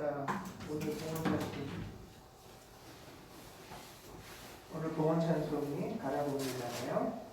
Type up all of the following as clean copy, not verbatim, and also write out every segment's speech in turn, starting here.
자, 오늘 봉헌 찬송이 바라봅니다네요.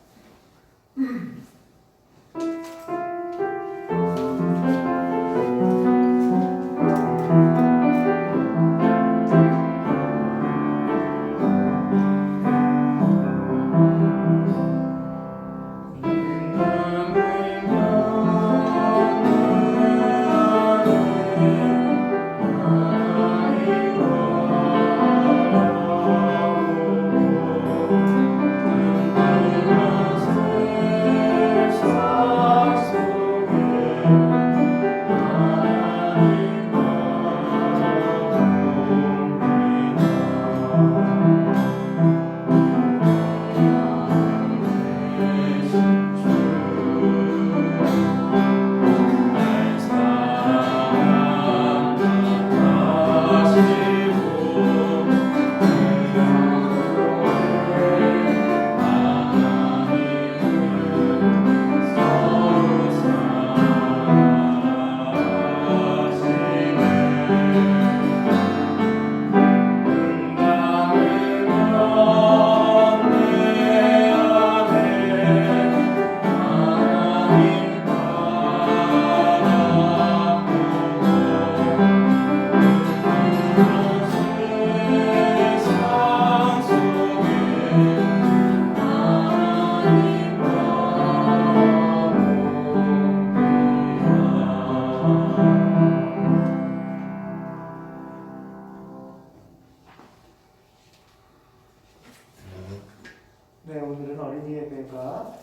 네, 오늘은 어린이 예배가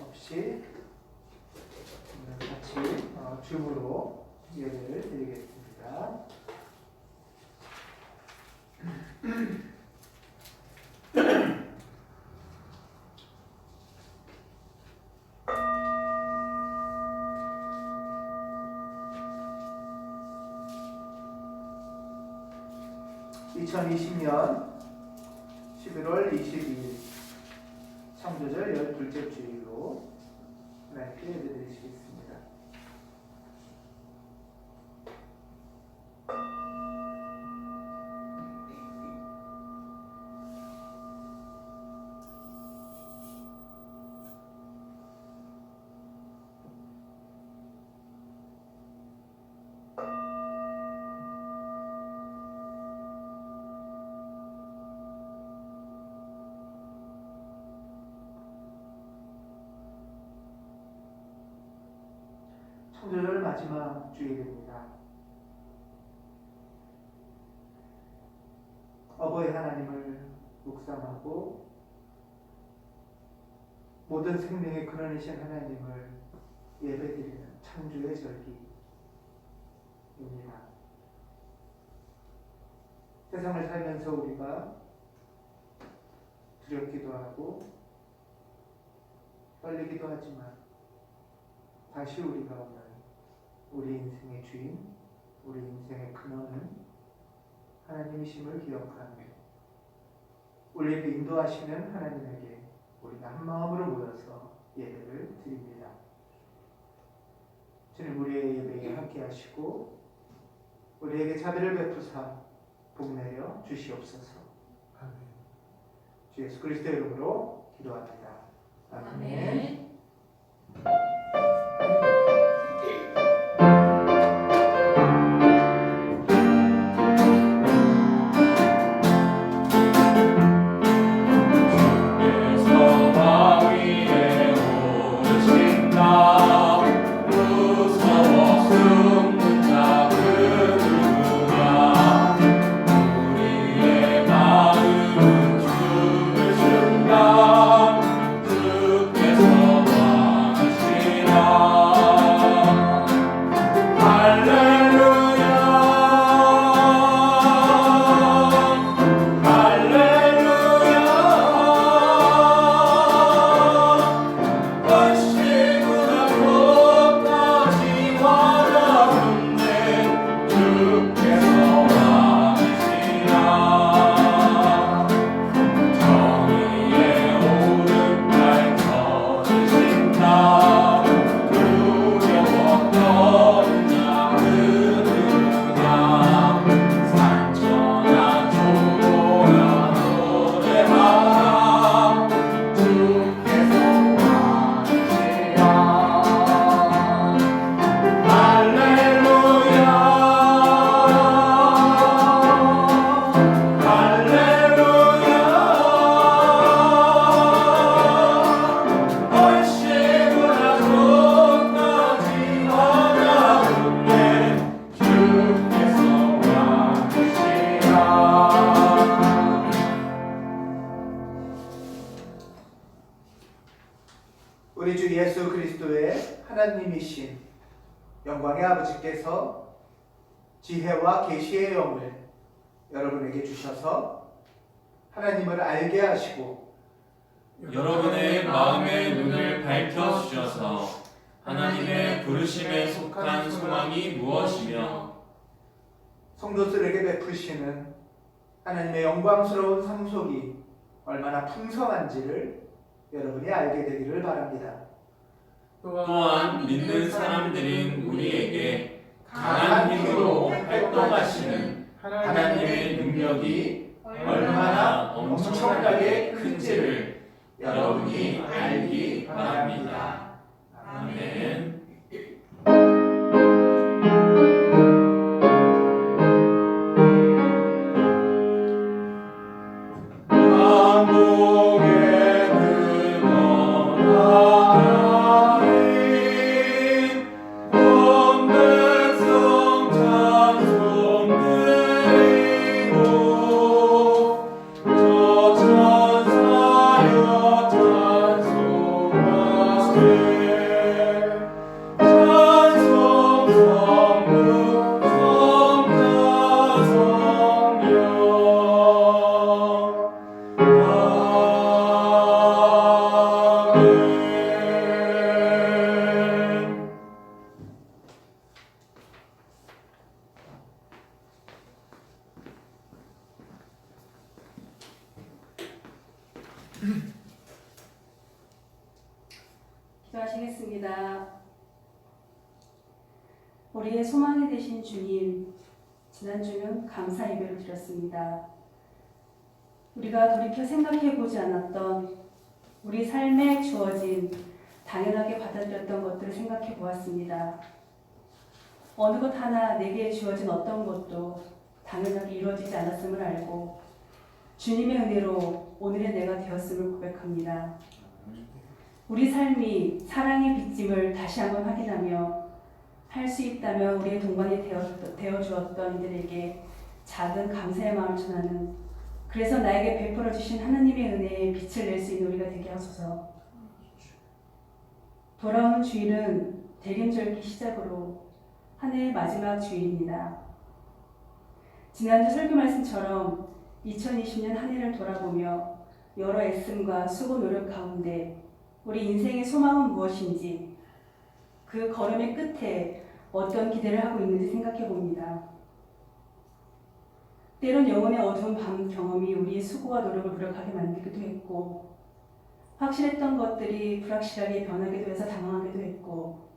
없이 같이 줌으로 예배를 드리겠습니다. 2020년 11월 22일 창조절 12째 주일로 하나님께 예배드리시겠습니다. 창조절 마지막 주일입니다. 어버이 하나님을 묵상하고 모든 생명의 근원이신 하나님을 예배드리는 창조의 절기입니다. 세상을 살면서 우리가 두렵기도 하고 떨리기도 하지만 다시 우리가 오늘 우리 인생의 주인, 우리 인생의 근원은 하나님이심을 기억하며 우리에게 인도하시는 하나님에게 우리가 한 마음으로 모여서 예배를 드립니다. 주님, 우리의 예배에 함께 하시고 우리에게 자비를 베푸사 복내려 주시옵소서. 아멘. 주 예수 그리스도의 이름으로 기도합니다. 아멘. 주께서 왕하시 하나님이신 영광의 아버지께서 지혜와 계시의 영을 여러분에게 주셔서 하나님을 알게 하시고 여러분의 마음의 눈을 밝혀 주셔서 하나님의 부르심에 속한 소망이 무엇이며 성도들에게 베푸시는 하나님의 영광스러운 상속이 얼마나 풍성한지를 여러분이 알게 되기를 바랍니다. 또한 믿는 사람들인 우리에게 강한 힘으로 활동하시는 하나님의 능력이 얼마나 엄청나게 큰지를 여러분이 알기 바랍니다. 아멘. 기도하시겠습니다. 우리의 소망이 되신 주님, 지난주는 감사 예배를 드렸습니다. 우리가 돌이켜 생각해보지 않았던 우리 삶에 주어진 당연하게 받아들였던 것들을 생각해 보았습니다. 어느 것 하나 내게 주어진 어떤 것도 당연하게 이루어지지 않았음을 알고 주님의 은혜로 오늘의 내가 되었음을 고백합니다. 우리 삶이 사랑의 빚짐을 다시 한번 확인하며 할 수 있다면 우리의 동반이 되어 주었던 이들에게 작은 감사의 마음을 전하는, 그래서 나에게 베풀어 주신 하나님의 은혜에 빛을 낼 수 있는 우리가 되게 하소서. 돌아오는 주일은 대림절기 시작으로 한 해의 마지막 주일입니다. 지난주 설교 말씀처럼 2020년 한 해를 돌아보며 여러 애씀과 수고 노력 가운데 우리 인생의 소망은 무엇인지, 그 걸음의 끝에 어떤 기대를 하고 있는지 생각해 봅니다. 때론 영혼의 어두운 밤 경험이 우리의 수고와 노력을 무력하게 만들기도 했고, 확실했던 것들이 불확실하게 변하기도 해서 당황하기도 했고,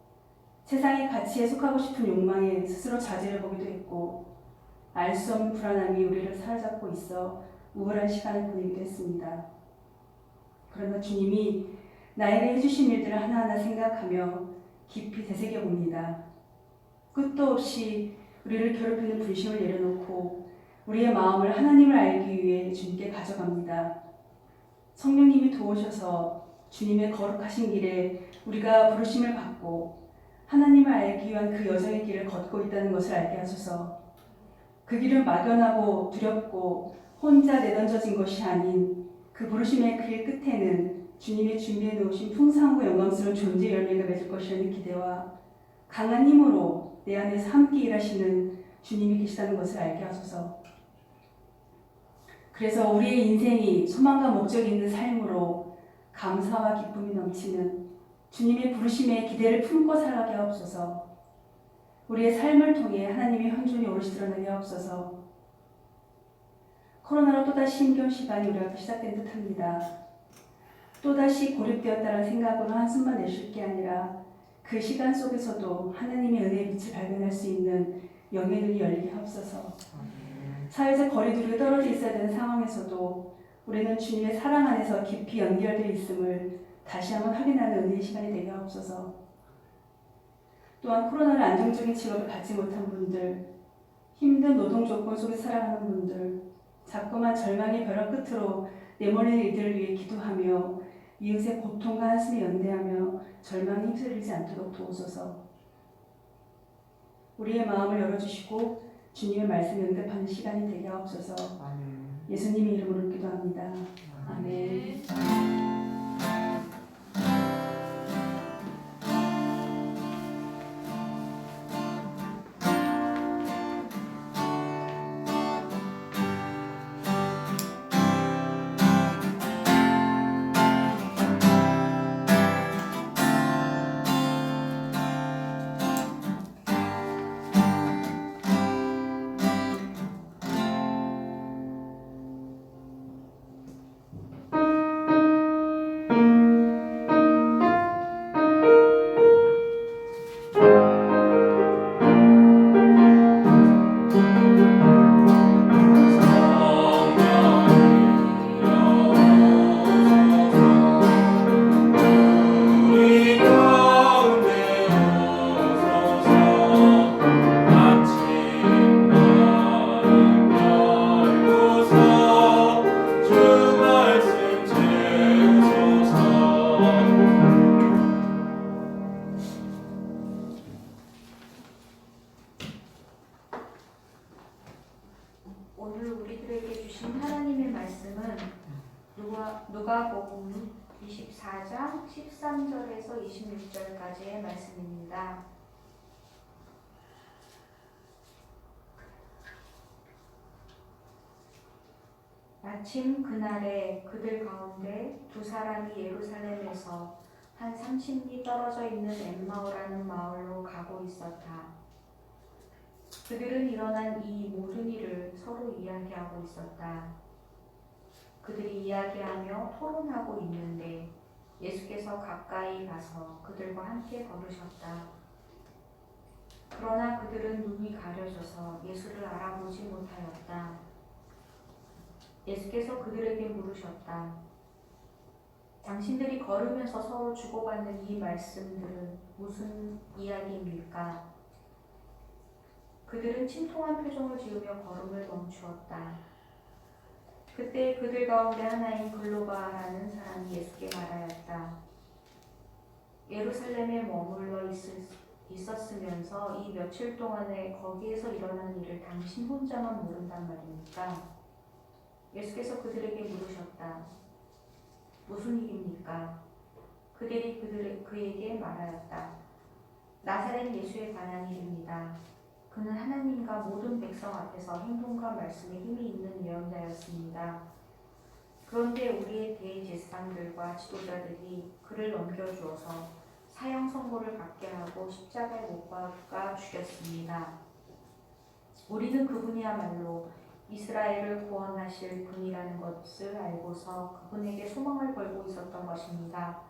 세상의 가치에 속하고 싶은 욕망에 스스로 자제를 보기도 했고, 알 수 없는 불안함이 우리를 사로잡고 있어 우울한 시간을 보내기도 했습니다. 그러나 주님이 나에게 해주신 일들을 하나하나 생각하며 깊이 되새겨봅니다. 끝도 없이 우리를 괴롭히는 불신을 내려놓고 우리의 마음을 하나님을 알기 위해 주님께 가져갑니다. 성령님이 도우셔서 주님의 거룩하신 길에 우리가 부르심을 받고 하나님을 알기 위한 그 여정의 길을 걷고 있다는 것을 알게 하소서. 그 길은 막연하고 두렵고 혼자 내던져진 것이 아닌 그 부르심의 길 끝에는 주님의 준비해 놓으신 풍성하고 영광스러운 존재의 열매가 맺을 것이라는 기대와 강한 힘으로 내 안에서 함께 일하시는 주님이 계시다는 것을 알게 하소서. 그래서 우리의 인생이 소망과 목적이 있는 삶으로 감사와 기쁨이 넘치는 주님의 부르심에 기대를 품고 살아가게 하옵소서. 우리의 삶을 통해 하나님의 현존이 오롯이 드러나게 하옵소서. 코로나로 또다시 힘겨운 시간이 우리 앞에 시작된 듯합니다. 또다시 고립되었다는 생각으로 한숨만 내쉴 게 아니라 그 시간 속에서도 하나님의 은혜의 빛을 발견할 수 있는 영의 눈이 열리게 하옵소서. 사회적 거리두기에 떨어져 있어야 되는 상황에서도 우리는 주님의 사랑 안에서 깊이 연결되어 있음을 다시 한번 확인하는 은혜의 시간이 되게 하옵소서. 또한 코로나로 안정적인 직업을 갖지 못한 분들, 힘든 노동 조건 속에서 살아가는 분들, 자꾸만 절망의 벼락 끝으로 내몰리는 이들을 위해 기도하며 이웃의 고통과 한숨에 연대하며 절망에 휩쓸리지 않도록 도우소서. 우리의 마음을 열어주시고 주님의 말씀을 응답하는 시간이 되게 하옵소서. 예수님의 이름으로 기도합니다. 아멘. 말씀은 누가복음 24장 13절에서 26절까지의 말씀입니다. 마침 그날에 그들 가운데 두 사람이 예루살렘에서 한 30리 떨어져 있는 엠마오라는 마을로 가고 있었다. 그들은 일어난 이 모든 일을 서로 이야기하고 있었다. 그들이 이야기하며 토론하고 있는데 예수께서 가까이 가서 그들과 함께 걸으셨다. 그러나 그들은 눈이 가려져서 예수를 알아보지 못하였다. 예수께서 그들에게 물으셨다. 당신들이 걸으면서 서로 주고받는 이 말씀들은 무슨 이야기입니까? 그들은 침통한 표정을 지으며 걸음을 멈추었다. 그때 그들 가운데 하나인 글로바라는 사람이 예수께 말하였다. 예루살렘에 머물러 있었으면서 이 며칠 동안에 거기에서 일어난 일을 당신 혼자만 모른단 말입니까? 예수께서 그들에게 물으셨다. 무슨 일입니까? 그들이 그에게 말하였다. 나사렛 예수에 관한 일입니다. 그는 하나님과 모든 백성 앞에서 행동과 말씀에 힘이 있는 예언자였습니다. 그런데 우리의 대제사장들과 지도자들이 그를 넘겨주어서 사형 선고를 받게 하고 십자가에 못 박아 죽였습니다. 우리는 그분이야말로 이스라엘을 구원하실 분이라는 것을 알고서 그분에게 소망을 걸고 있었던 것입니다.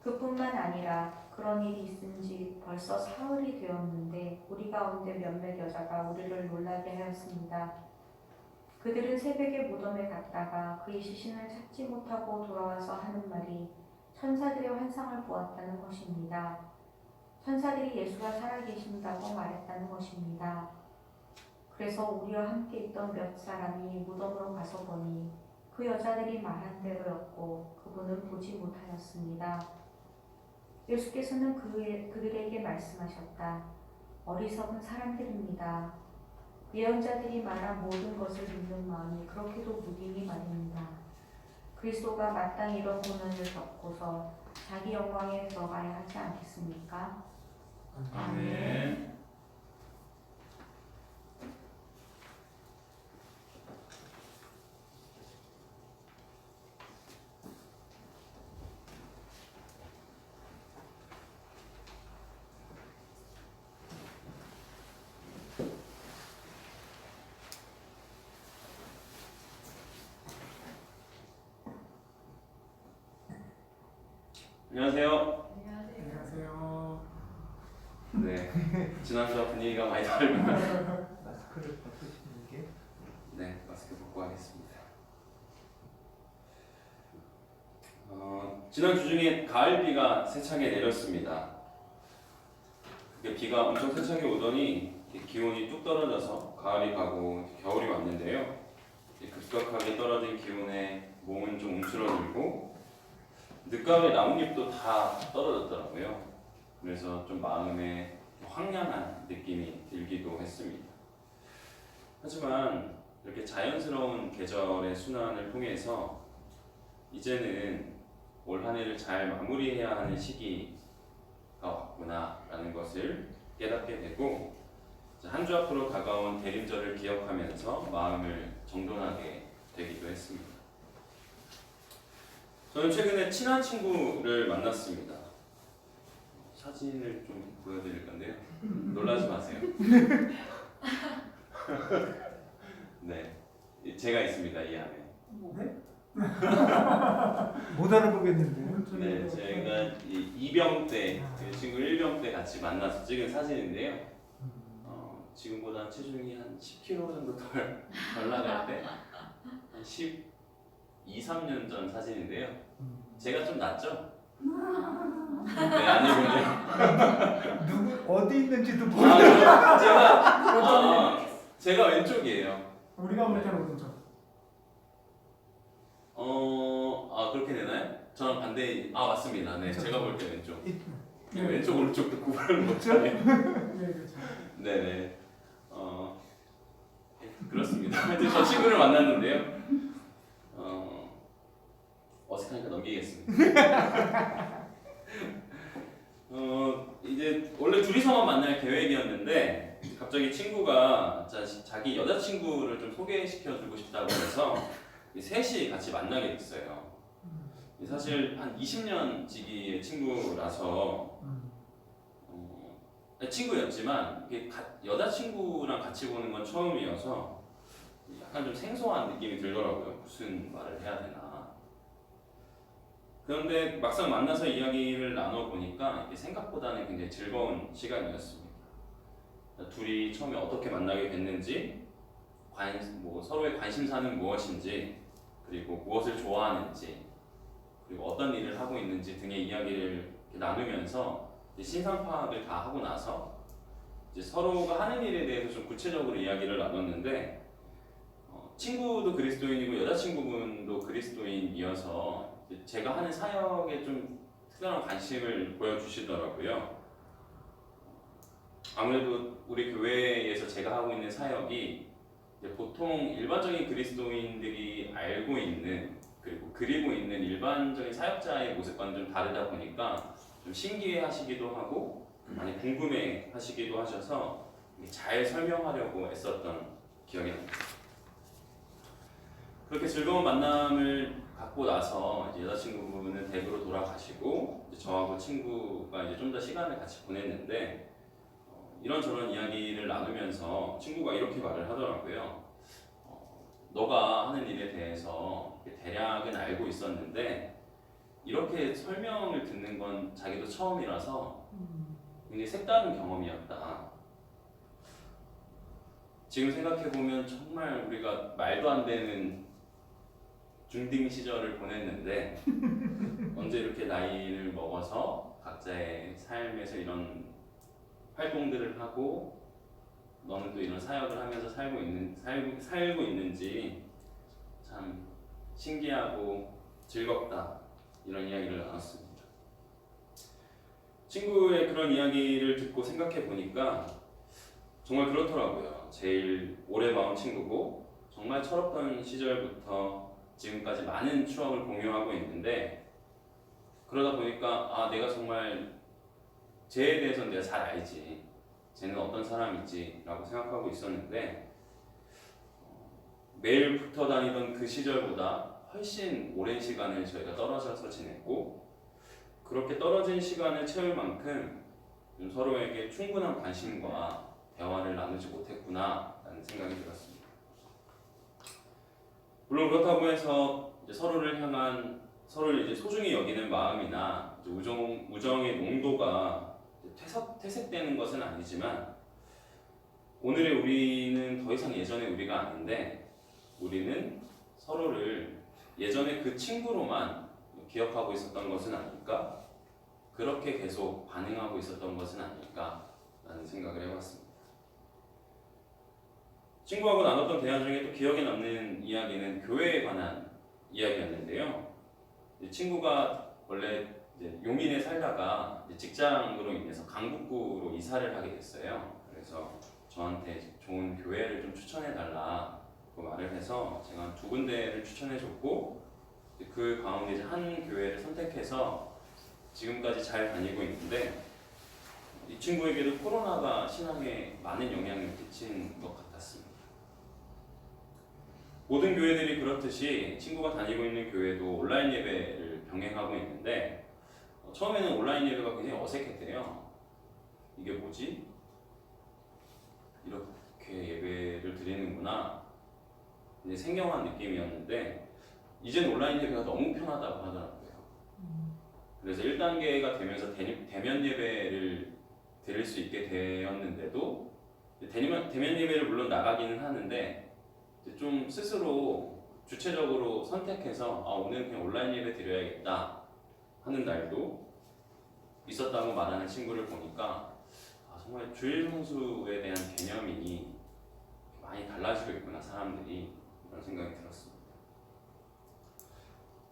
그뿐만 아니라 그런 일이 있은 지 벌써 사흘이 되었는데 우리 가운데 몇몇 여자가 우리를 놀라게 하였습니다. 그들은 새벽에 무덤에 갔다가 그의 시신을 찾지 못하고 돌아와서 하는 말이 천사들의 환상을 보았다는 것입니다. 천사들이 예수가 살아계신다고 말했다는 것입니다. 그래서 우리와 함께 있던 몇 사람이 무덤으로 가서 보니 그 여자들이 말한 대로였고 그분은 보지 못하였습니다. 예수께서는 그들에게 말씀하셨다. 어리석은 사람들입니다. 예언자들이 말한 모든 것을 믿는 마음이 그렇게도 무디니 말입니다. 그리스도가 마땅히 이런 고난을 겪고서 자기 영광에 들어가야 하지 않겠습니까? 아멘. 안녕하세요. 안녕하세요. 네, 지난주와 분위기가 많이 다르구나. 마스크를 벗으시는 게 네, 마스크 벗고 하겠습니다. 지난 주 중에 가을비가 세차게 내렸습니다. 비가 엄청 세차게 오더니 기온이 뚝 떨어져서 가을이 가고 겨울이 왔는데요. 급격하게 떨어진 기온에 몸은 좀 움츠러들고 늦가을에 나뭇잎도 다 떨어졌더라고요. 그래서 좀 마음에 황량한 느낌이 들기도 했습니다. 하지만 이렇게 자연스러운 계절의 순환을 통해서 이제는 올 한 해를 잘 마무리해야 하는 시기가 왔구나라는 것을 깨닫게 되고 한 주 앞으로 다가온 대림절을 기억하면서 마음을 정돈하게 되기도 했습니다. 저는 최근에 친한 친구를 만났습니다. 사진을 좀 보여드릴 건데요. 놀라지 마세요. 네, 제가 있습니다 이 안에. 네? 못 알아보겠는데요. 네, 제가 이병 때, 그 친구 1병 때 같이 만나서 찍은 사진인데요. 지금보다 체중이 한 10kg 정도 덜 나갈 때, 한 12, 3년 전 사진인데요. 제가 좀 낫죠? 네, 아니군요. 누구 어디 있는지도 모르. 제가 왼쪽이에요. 우리가 볼 때는 오른쪽. 그렇게 되나요? 저랑 반대. 맞습니다. 네, 제가 볼 때 왼쪽. 네. 왼쪽 오른쪽도 구분을 못하네요. 네, 그렇죠. 네네. 그렇습니다. 하여튼 저 친구를 만났는데요. 어색하니까 넘기겠습니다. 이제 원래 둘이서만 만날 계획이었는데 갑자기 친구가 자기 여자친구를 좀 소개시켜주고 싶다고 해서 셋이 같이 만나게 됐어요. 사실 한 20년 지기의 친구라서 친구였지만 이게 여자친구랑 같이 보는 건 처음이어서 약간 좀 생소한 느낌이 들더라고요. 무슨 말을 해야 되나. 그런데 막상 만나서 이야기를 나눠보니까 이게 생각보다는 굉장히 즐거운 시간이었습니다. 둘이 처음에 어떻게 만나게 됐는지, 서로의 관심사는 무엇인지, 그리고 무엇을 좋아하는지, 그리고 어떤 일을 하고 있는지 등의 이야기를 나누면서 신상 파악을 다 하고 나서 이제 서로가 하는 일에 대해서 좀 구체적으로 이야기를 나눴는데 친구도 그리스도인이고 여자친구분도 그리스도인이어서 제가 하는 사역에 좀 특별한 관심을 보여주시더라고요. 아무래도 우리 교회에서 제가 하고 있는 사역이 보통 일반적인 그리스도인들이 알고 있는 그리고 그리고 있는 일반적인 사역자의 모습과는 좀 다르다 보니까 좀 신기해하시기도 하고 많이 궁금해하시기도 하셔서 잘 설명하려고 애썼던 기억이 납니다. 그렇게 즐거운 만남을 갖고 나서 이제 여자친구분은 댁으로 돌아가시고 이제 저하고 친구가 이제 좀 더 시간을 같이 보냈는데 이런저런 이야기를 나누면서 친구가 이렇게 말을 하더라고요. 너가 하는 일에 대해서 대략은 알고 있었는데 이렇게 설명을 듣는 건 자기도 처음이라서 굉장히 색다른 경험이었다. 지금 생각해보면 정말 우리가 말도 안 되는 중딩 시절을 보냈는데 언제 이렇게 나이를 먹어서 각자의 삶에서 이런 활동들을 하고 너는 또 이런 사역을 하면서 살고 있는지 참 신기하고 즐겁다 이런 이야기를 나눴습니다. 친구의 그런 이야기를 듣고 생각해 보니까 정말 그렇더라고요. 제일 오래 봐온 친구고 정말 철없던 시절부터 지금까지 많은 추억을 공유하고 있는데 그러다 보니까 내가 정말 쟤에 대해서는 내가 잘 알지. 쟤는 어떤 사람이지 라고 생각하고 있었는데 매일 붙어 다니던 그 시절보다 훨씬 오랜 시간을 저희가 떨어져서 지냈고 그렇게 떨어진 시간을 채울 만큼 좀 서로에게 충분한 관심과 대화를 나누지 못했구나 라는 생각이 들었습니다. 물론 그렇다고 해서 이제 서로를 이제 소중히 여기는 마음이나 이제 우정의 농도가 퇴색되는 것은 아니지만 오늘의 우리는 더 이상 예전의 우리가 아닌데 우리는 서로를 예전에 그 친구로만 기억하고 있었던 것은 아닐까? 그렇게 계속 반응하고 있었던 것은 아닐까라는 생각을 해봤습니다. 친구하고 나눴던 대화 중에 또 기억에 남는 이야기는 교회에 관한 이야기였는데요. 친구가 원래 이제 용인에 살다가 이제 직장으로 인해서 강북구로 이사를 하게 됐어요. 그래서 저한테 좋은 교회를 좀 추천해달라고 말을 해서 제가 두 군데를 추천해줬고 그 가운데 이제 한 교회를 선택해서 지금까지 잘 다니고 있는데 이 친구에게도 코로나가 신앙에 많은 영향을 끼친 것 같았습니다. 모든 교회들이 그렇듯이 친구가 다니고 있는 교회도 온라인 예배를 병행하고 있는데 처음에는 온라인 예배가 굉장히 어색했대요. 이게 뭐지? 이렇게 예배를 드리는구나. 이제 생경한 느낌이었는데 이제는 온라인 예배가 너무 편하다고 하더라고요. 그래서 1단계가 되면서 대면 예배를 드릴 수 있게 되었는데도 대면 예배를 물론 나가기는 하는데 좀 스스로 주체적으로 선택해서 오늘 그냥 온라인 예배 드려야겠다 하는 날도 있었다고 말하는 친구를 보니까 정말 주일 성수에 대한 개념이 많이 달라지고 있구나 사람들이 이런 생각이 들었습니다.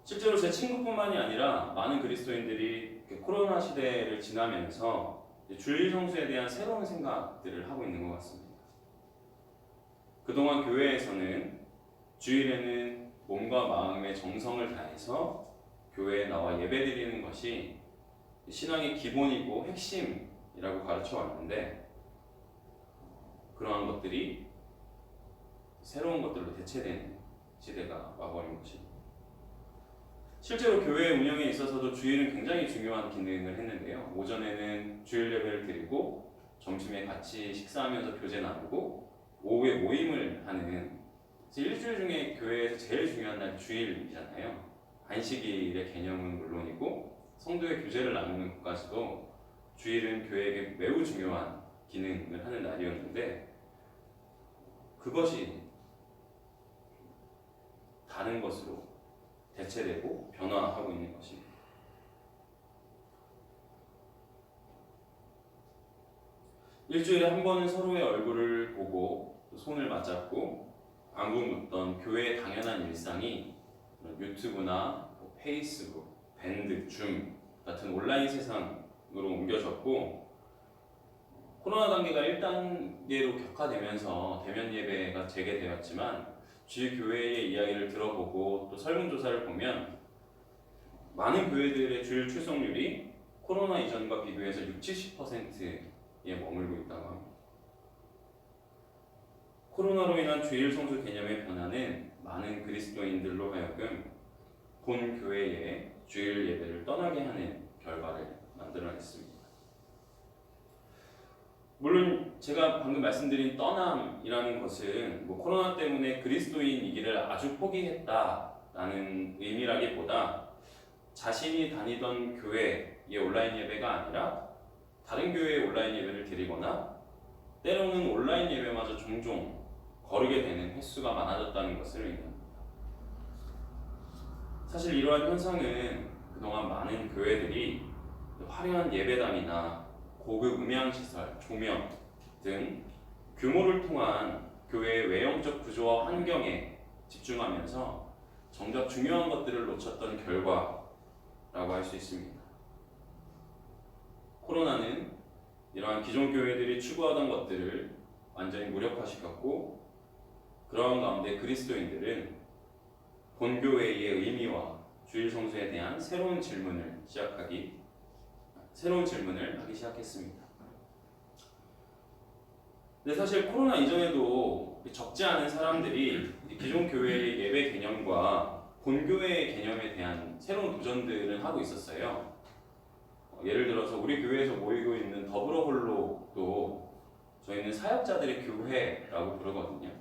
실제로 제 친구뿐만이 아니라 많은 그리스도인들이 코로나 시대를 지나면서 주일 성수에 대한 새로운 생각들을 하고 있는 것 같습니다. 그동안 교회에서는 주일에는 몸과 마음의 정성을 다해서 교회에 나와 예배드리는 것이 신앙의 기본이고 핵심이라고 가르쳐 왔는데 그러한 것들이 새로운 것들로 대체되는 시대가 와버린 것입니다. 실제로 교회 운영에 있어서도 주일은 굉장히 중요한 기능을 했는데요. 오전에는 주일 예배를 드리고 점심에 같이 식사하면서 교제 나누고 오후에 모임을 하는 일주일 중에 교회에서 제일 중요한 날이 주일이잖아요. 안식일의 개념은 물론이고 성도의 교제를 나누는 것까지도 주일은 교회에게 매우 중요한 기능을 하는 날이었는데 그것이 다른 것으로 대체되고 변화하고 있는 것입니다. 일주일에 한 번은 서로의 얼굴을 보고 손을 맞잡고 안부 묻던 교회의 당연한 일상이 유튜브나 페이스북, 밴드, 줌 같은 온라인 세상으로 옮겨졌고 코로나 단계가 1단계로 격화되면서 대면 예배가 재개되었지만 주일 교회의 이야기를 들어보고 또 설문조사를 보면 많은 교회들의 주일 출석률이 코로나 이전과 비교해서 60-70%에 머물고 있다고 합니다. 코로나로 인한 주일 성수 개념의 변화는 많은 그리스도인들로 하여금 본 교회의 주일 예배를 떠나게 하는 결과를 만들어냈습니다. 물론 제가 방금 말씀드린 떠남이라는 것은 코로나 때문에 그리스도인이기를 아주 포기했다라는 의미라기보다 자신이 다니던 교회의 온라인 예배가 아니라 다른 교회의 온라인 예배를 드리거나 때로는 온라인 예배마저 종종 거르게 되는 횟수가 많아졌다는 것을 의미합니다. 사실 이러한 현상은 그동안 많은 교회들이 화려한 예배당이나 고급 음향시설, 조명 등 규모를 통한 교회의 외형적 구조와 환경에 집중하면서 정작 중요한 것들을 놓쳤던 결과라고 할 수 있습니다. 코로나는 이러한 기존 교회들이 추구하던 것들을 완전히 무력화시켰고 그러한 가운데 그리스도인들은 본교회의 의미와 주일 성수에 대한 새로운 질문을 하기 시작했습니다. 근데 사실 코로나 이전에도 적지 않은 사람들이 기존 교회의 예배 개념과 본교회의 개념에 대한 새로운 도전들을 하고 있었어요. 예를 들어서 우리 교회에서 모이고 있는 더불어 홀로도 저희는 사역자들의 교회라고 부르거든요.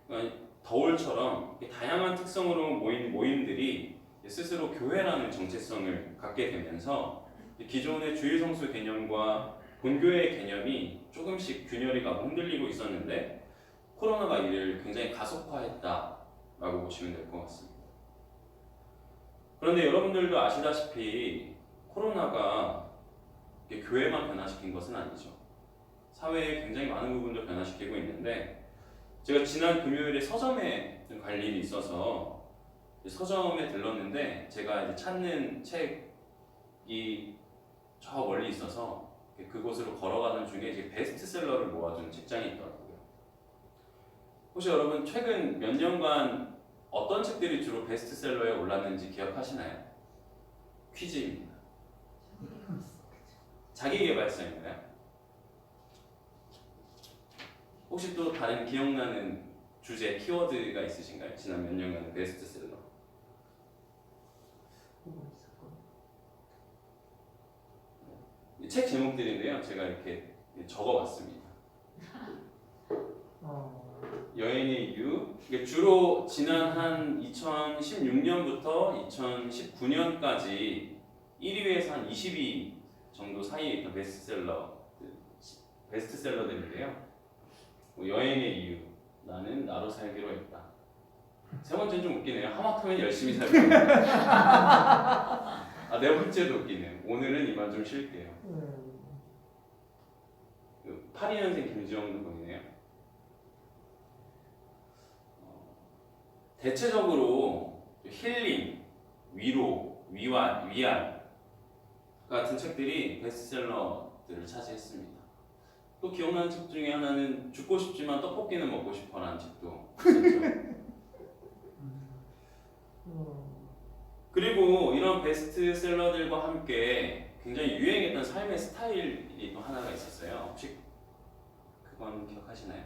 그러니까 더울처럼 다양한 특성으로 모인 모임들이 스스로 교회라는 정체성을 갖게 되면서 기존의 주일 성수 개념과 본교회의 개념이 조금씩 균열이 가고 흔들리고 있었는데 코로나가 이를 굉장히 가속화했다라고 보시면 될 것 같습니다. 그런데 여러분들도 아시다시피 코로나가 교회만 변화시킨 것은 아니죠. 사회의 굉장히 많은 부분도 변화시키고 있는데 제가 지난 금요일에 서점에 갈 일이 있어서 서점에 들렀는데 제가 이제 찾는 책이 저 멀리 있어서 그곳으로 걸어가던 중에 이제 베스트셀러를 모아둔 책장이 있더라고요. 혹시 여러분 최근 몇 년간 어떤 책들이 주로 베스트셀러에 올랐는지 기억하시나요? 퀴즈입니다. 자기계발서인가요? 혹시 또 다른 기억나는 주제, 키워드가 있으신가요? 지난 몇 년간의 베스트셀러. 책 제목들인데요. 제가 이렇게 적어봤습니다. 여행의 이유. 주로 지난 한 2016년부터 2019년까지 1위에서 한 20위 정도 사이에 있던 베스트셀러들인데요. 여행의 이유. 나는 나로 살기로 했다. 세 번째는 좀 웃기네요. 하마터면 열심히 살고. 네 번째도 웃기네요. 오늘은 이만 좀 쉴게요. 82년생 김지영도 보이네요. 대체적으로 힐링, 위로, 위안 같은 책들이 베스트셀러들을 차지했습니다. 또 기억나는 책 중에 하나는 죽고 싶지만 떡볶이는 먹고 싶어라는 책도 있었죠. 그리고 이런 베스트셀러들과 함께 굉장히 유행했던 삶의 스타일이 또 하나가 있었어요. 혹시 그건 기억하시나요?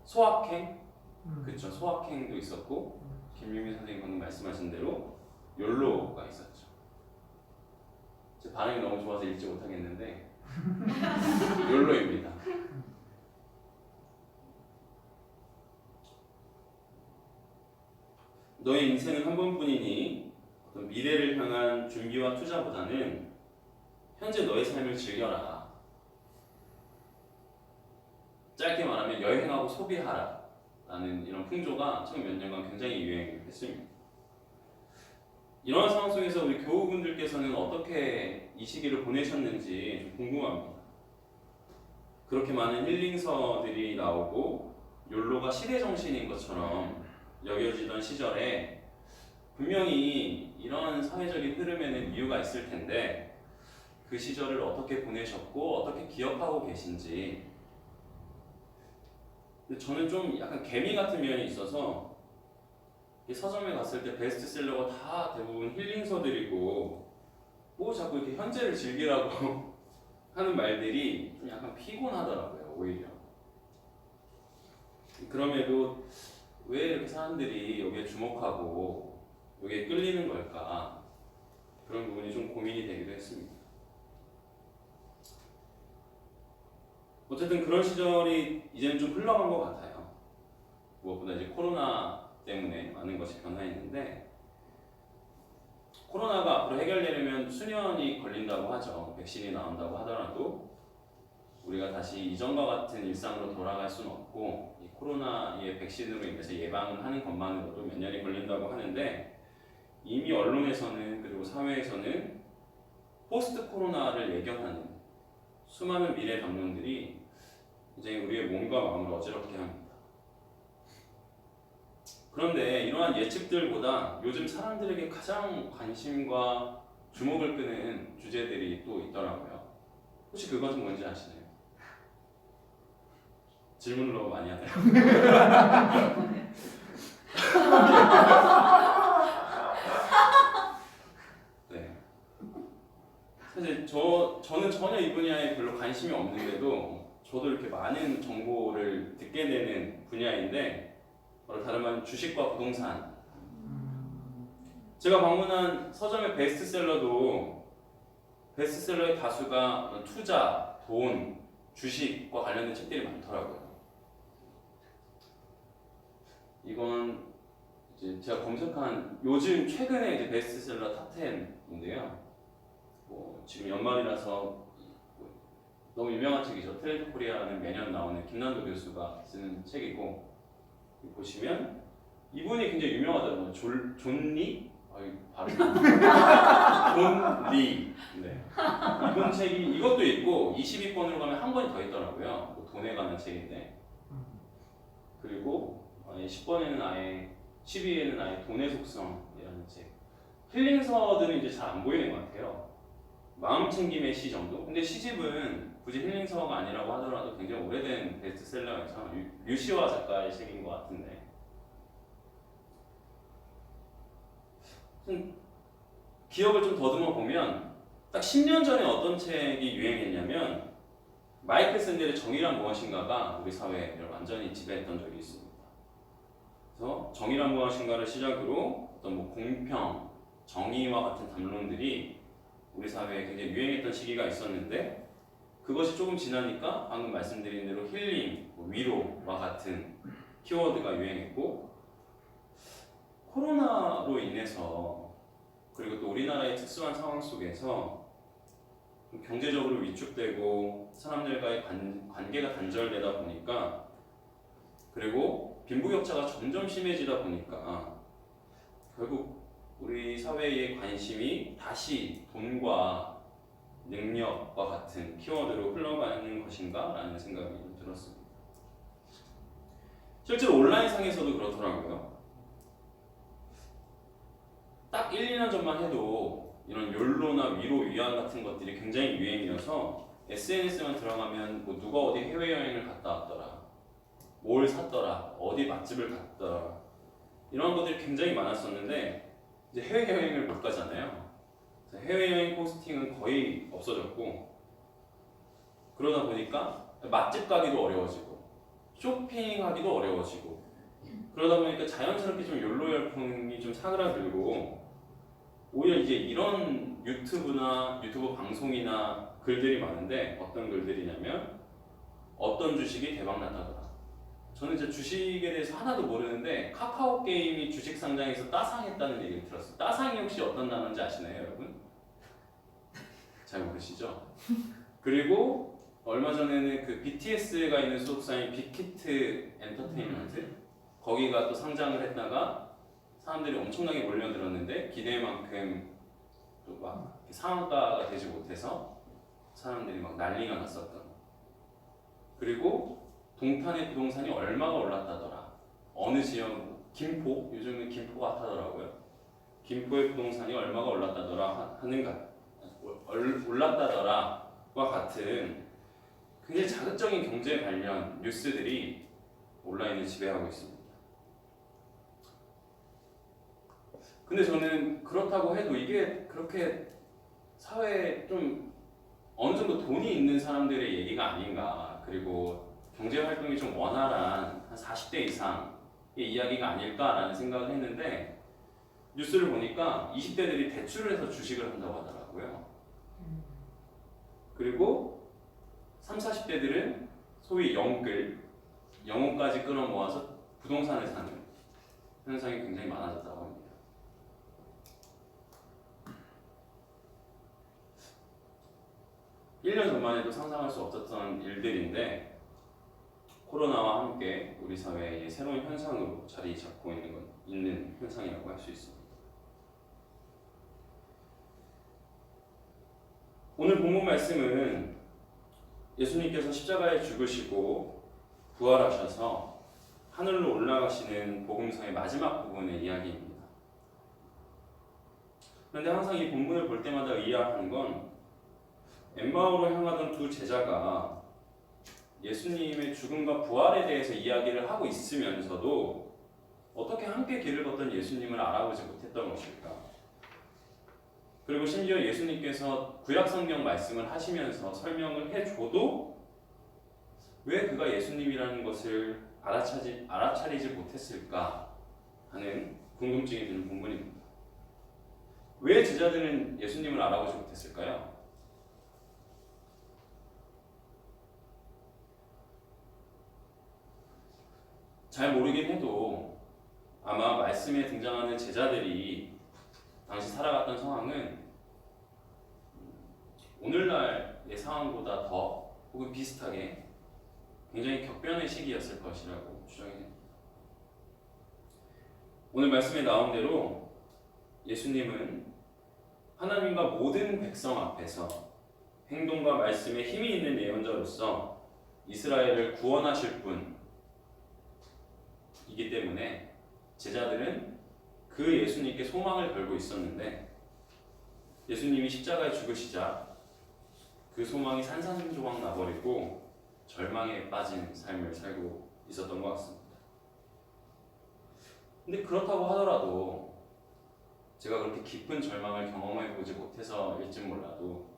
소확행? 그렇죠. 소확행도 있었고 김유미 선생님 방금 말씀하신 대로 욜로가 있었죠. 제 반응이 너무 좋아서 읽지 못하겠는데 욜로입니다. 너의 인생은 한 번뿐이니 어떤 미래를 향한 준비와 투자보다는 현재 너의 삶을 즐겨라. 짧게 말하면 여행하고 소비하라 라는 이런 풍조가 최근 몇 년간 굉장히 유행했습니다. 이런 상황 속에서 우리 교우분들께서는 어떻게 이 시기를 보내셨는지 좀 궁금합니다. 그렇게 많은 힐링서들이 나오고 욜로가 시대정신인 것처럼 여겨지던 시절에 분명히 이런 사회적인 흐름에는 이유가 있을 텐데 그 시절을 어떻게 보내셨고 어떻게 기억하고 계신지. 근데 저는 좀 약간 개미 같은 면이 있어서 서점에 갔을 때 베스트셀러가 다 대부분 힐링서들이고 뭐 자꾸 이렇게 현재를 즐기라고 하는 말들이 좀 약간 피곤하더라고요, 오히려. 그럼에도 왜 이렇게 사람들이 여기에 주목하고 여기에 끌리는 걸까? 그런 부분이 좀 고민이 되기도 했습니다. 어쨌든 그런 시절이 이제는 좀 흘러간 것 같아요. 무엇보다 이제 코로나 때문에 많은 것이 변화했는데 코로나가 앞으로 해결되려면 수년이 걸린다고 하죠. 백신이 나온다고 하더라도 우리가 다시 이전과 같은 일상으로 돌아갈 수는 없고 이 코로나의 백신으로 인해서 예방을 하는 것만으로도 몇 년이 걸린다고 하는데 이미 언론에서는 그리고 사회에서는 포스트 코로나를 예견하는 수많은 미래 담론들이 이제 우리의 몸과 마음을 어지럽게 합니다. 그런데 이러한 예측들보다 요즘 사람들에게 가장 관심과 주목을 끄는 주제들이 또 있더라고요. 혹시 그것은 뭔지 아시나요? 질문을 너무 많이 하네요. 네. 사실 저는 전혀 이 분야에 별로 관심이 없는데도 저도 이렇게 많은 정보를 듣게 되는 분야인데 바로 다름 아닌 주식과 부동산. 제가 방문한 서점의 베스트셀러도 베스트셀러의 다수가 투자, 돈, 주식과 관련된 책들이 많더라고요. 이건 이제 제가 검색한 요즘 최근에 이제 베스트셀러 탑 10인데요. 지금 연말이라서 너무 유명한 책이죠. 트레이드 코리아는 매년 나오는 김난도 교수가 쓰는 책이고 보시면 이분이 굉장히 유명하더라고요. 존 리? 발음이 존 리. 네. 이분 책이 이것도 있고 22권으로 가면 한 권이 더 있더라고요. 돈에 관한 책인데 그리고 10권에는 아예 12위에는 아예 돈의 속성이라는 책. 힐링서들은 이제 잘 안 보이는 것 같아요. 마음 챙김의 시 정도? 근데 시집은 굳이 힐링서가 아니라고 하더라도 굉장히 오래된 베스트셀러여서 류시화 작가의 책인 것 같은데 기억을 좀 더듬어 보면 딱 10년 전에 어떤 책이 유행했냐면 마이클 샌델의 정의란 무엇인가가 우리 사회를 완전히 지배했던 적이 있습니다. 그래서 정의란 무엇인가를 시작으로 어떤 공평, 정의와 같은 담론들이 우리 사회에 굉장히 유행했던 시기가 있었는데 그것이 조금 지나니까 방금 말씀드린 대로 힐링, 위로와 같은 키워드가 유행했고 코로나로 인해서 그리고 또 우리나라의 특수한 상황 속에서 경제적으로 위축되고 사람들과의 관계가 단절되다 보니까 그리고 빈부격차가 점점 심해지다 보니까 결국 우리 사회의 관심이 다시 돈과 능력과 같은 키워드로 흘러가는 것인가 라는 생각이 들었습니다. 실제로 온라인상에서도 그렇더라고요. 딱 1, 2년 전만 해도 이런 욜로나 위로 위안 같은 것들이 굉장히 유행이어서 SNS만 들어가면 뭐 누가 어디 해외여행을 갔다 왔더라, 뭘 샀더라, 어디 맛집을 갔더라 이런 것들이 굉장히 많았었는데 이제 해외여행을 못 가잖아요. 그래서 해외여행 포스팅은 거의 없어졌고, 그러다 보니까 맛집 가기도 어려워지고 쇼핑하기도 어려워지고, 그러다 보니까 자연스럽게 좀 욜로 열풍이 좀 사그라들고, 오히려 이제 이런 유튜브 방송이나 글들이 많은데, 어떤 글들이냐면 어떤 주식이 대박 났다더라. 저는 이제 주식에 대해서 하나도 모르는데 카카오 게임이 주식 상장에서 따상했다는 얘기를 들었어요. 따상이 혹시 어떤 단어인지 아시나요, 여러분? 잘 모르시죠? 그리고 얼마 전에는 그 BTS가 있는 소속사인 빅히트 엔터테인먼트, 거기가 또 상장을 했다가 사람들이 엄청나게 몰려들었는데 기대만큼 또 막 상한가가 되지 못해서 사람들이 막 난리가 났었던. 그리고 동탄의 부동산이 얼마가 올랐다더라. 어느 지역, 김포, 요즘은 김포가 핫하더라고요. 김포의 부동산이 얼마가 올랐다더라 올랐다더라와 같은 굉장히 자극적인 경제 관련 뉴스들이 온라인을 지배하고 있습니다. 근데 저는 그렇다고 해도 이게 그렇게 사회에 좀 어느 정도 돈이 있는 사람들의 얘기가 아닌가, 그리고 경제 활동이 좀 원활한 한 40대 이상의 이야기가 아닐까라는 생각을 했는데, 뉴스를 보니까 20대들이 대출을 해서 주식을 한다고 하더라고요. 그리고 30, 40대들은 소위 영혼까지 끌어모아서 부동산을 사는 현상이 굉장히 많아졌다고 합니다. (1년) 전만 해도 상상할 수 없었던 일들인데, 코로나와 함께 우리 사회의 새로운 현상으로 자리 잡고 있는 현상이라고 할 수 있습니다. 오늘 본문 말씀은 예수님께서 십자가에 죽으시고 부활하셔서 하늘로 올라가시는 복음서의 마지막 부분의 이야기입니다. 그런데 항상 이 본문을 볼 때마다 의아한 건, 엠마오로 향하던 두 제자가 예수님의 죽음과 부활에 대해서 이야기를 하고 있으면서도 어떻게 함께 길을 걷던 예수님을 알아보지 못했던 것일까? 그리고 심지어 예수님께서 구약성경 말씀을 하시면서 설명을 해줘도 왜 그가 예수님이라는 것을 알아차리지 못했을까 하는 궁금증이 드는 본문입니다. 왜 제자들은 예수님을 알아보지 못했을까요? 잘 모르긴 해도 아마 말씀에 등장하는 제자들이 당시 살아갔던 상황은 오늘날의 상황보다 더 혹은 비슷하게 굉장히 격변의 시기였을 것이라고 추정이 됩니다. 오늘 말씀에 나온 대로 예수님은 하나님과 모든 백성 앞에서 행동과 말씀에 힘이 있는 예언자로서 이스라엘을 구원하실 분이기 때문에 제자들은 그 예수님께 소망을 걸고 있었는데, 예수님이 십자가에 죽으시자 그 소망이 산산조각 나버리고 절망에 빠진 삶을 살고 있었던 것 같습니다. 근데 그렇다고 하더라도, 제가 그렇게 깊은 절망을 경험해보지 못해서일지 몰라도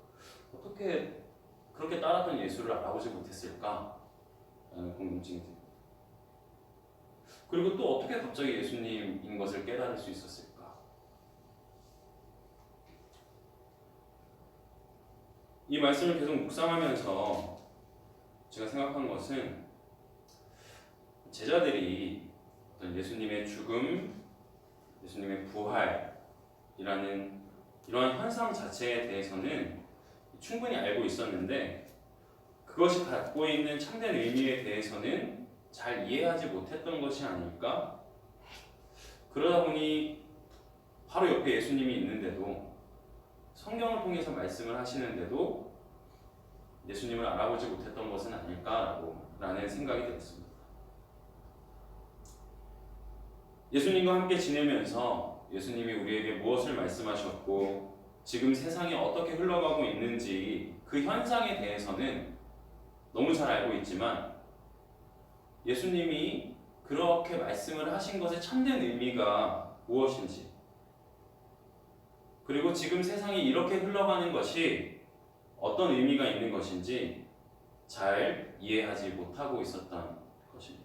어떻게 그렇게 따랐던 예수를 알아보지 못했을까? 라는 궁금증이 듭니다. 그리고 또 어떻게 갑자기 예수님인 것을 깨달을 수 있었을까? 이 말씀을 계속 묵상하면서 제가 생각한 것은, 제자들이 어떤 예수님의 죽음, 예수님의 부활이라는 이러한 현상 자체에 대해서는 충분히 알고 있었는데, 그것이 갖고 있는 참된 의미에 대해서는 잘 이해하지 못했던 것이 아닐까? 그러다 보니 바로 옆에 예수님이 있는데도, 성경을 통해서 말씀을 하시는데도 예수님을 알아보지 못했던 것은 아닐까라는 생각이 들었습니다. 예수님과 함께 지내면서 예수님이 우리에게 무엇을 말씀하셨고 지금 세상이 어떻게 흘러가고 있는지 그 현상에 대해서는 너무 잘 알고 있지만, 예수님이 그렇게 말씀을 하신 것의 참된 의미가 무엇인지, 그리고 지금 세상이 이렇게 흘러가는 것이 어떤 의미가 있는 것인지 잘 이해하지 못하고 있었던 것입니다.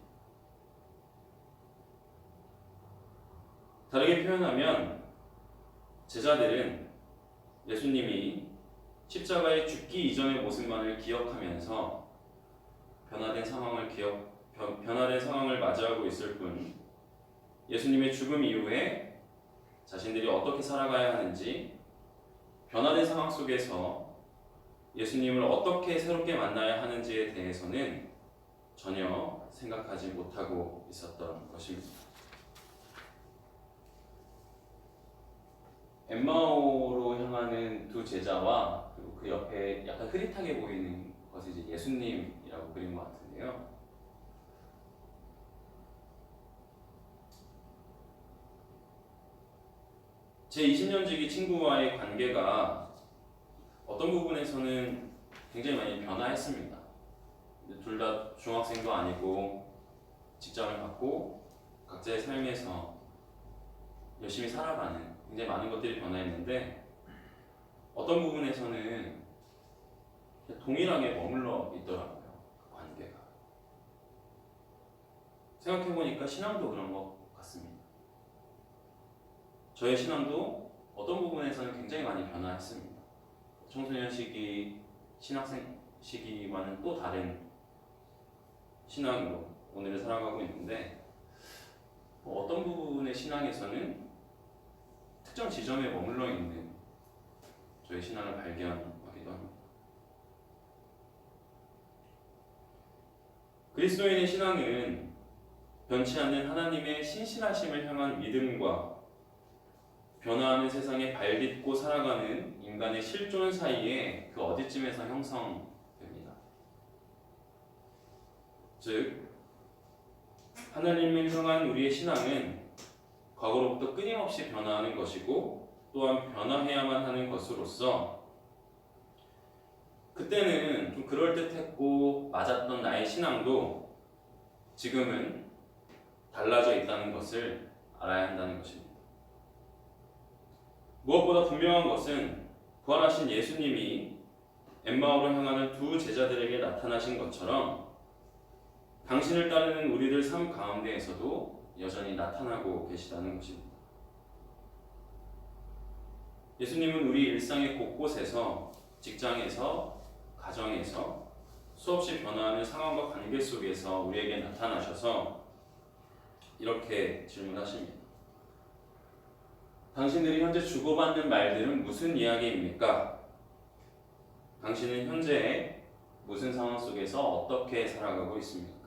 다르게 표현하면 제자들은 예수님이 십자가에 죽기 이전의 모습만을 기억하면서 변화된 상황을 맞이하고 있을 뿐 예수님의 죽음 이후에 자신들이 어떻게 살아가야 하는지 변화된 상황 속에서 예수님을 어떻게 새롭게 만나야 하는지에 대해서는 전혀 생각하지 못하고 있었던 것입니다. 엠마오로 향하는 두 제자와 그리고 그 옆에 약간 흐릿하게 보이는 것이 이제 예수님이라고 그린 것 같은데요. 제 20년지기 친구와의 관계가 어떤 부분에서는 굉장히 많이 변화했습니다. 둘 다 중학생도 아니고 직장을 갖고 각자의 삶에서 열심히 살아가는 굉장히 많은 것들이 변화했는데 어떤 부분에서는 동일하게 머물러 있더라고요. 그 관계가. 생각해보니까 신앙도 그런 것 같습니다. 저의 신앙도 어떤 부분에서는 굉장히 많이 변화했습니다. 청소년 시기, 신학생 시기와는 또 다른 신앙으로 오늘을 살아가고 있는데 어떤 부분의 신앙에서는 특정 지점에 머물러 있는 저의 신앙을 발견하기도 합니다. 그리스도인의 신앙은 변치 않는 하나님의 신실하심을 향한 믿음과 변화하는 세상에 발딛고 살아가는 인간의 실존 사이에 그 어디쯤에서 형성됩니다. 즉, 하나님을 향한 우리의 신앙은 과거로부터 끊임없이 변화하는 것이고 또한 변화해야만 하는 것으로서 그때는 좀 그럴듯했고 맞았던 나의 신앙도 지금은 달라져 있다는 것을 알아야 한다는 것입니다. 무엇보다 분명한 것은 부활하신 예수님이 엠마오로 향하는 두 제자들에게 나타나신 것처럼 당신을 따르는 우리들 삶 가운데에서도 여전히 나타나고 계시다는 것입니다. 예수님은 우리 일상의 곳곳에서, 직장에서, 가정에서 수없이 변화하는 상황과 관계 속에서 우리에게 나타나셔서 이렇게 질문하십니다. 당신들이 현재 주고받는 말들은 무슨 이야기입니까? 당신은 현재 무슨 상황 속에서 어떻게 살아가고 있습니까?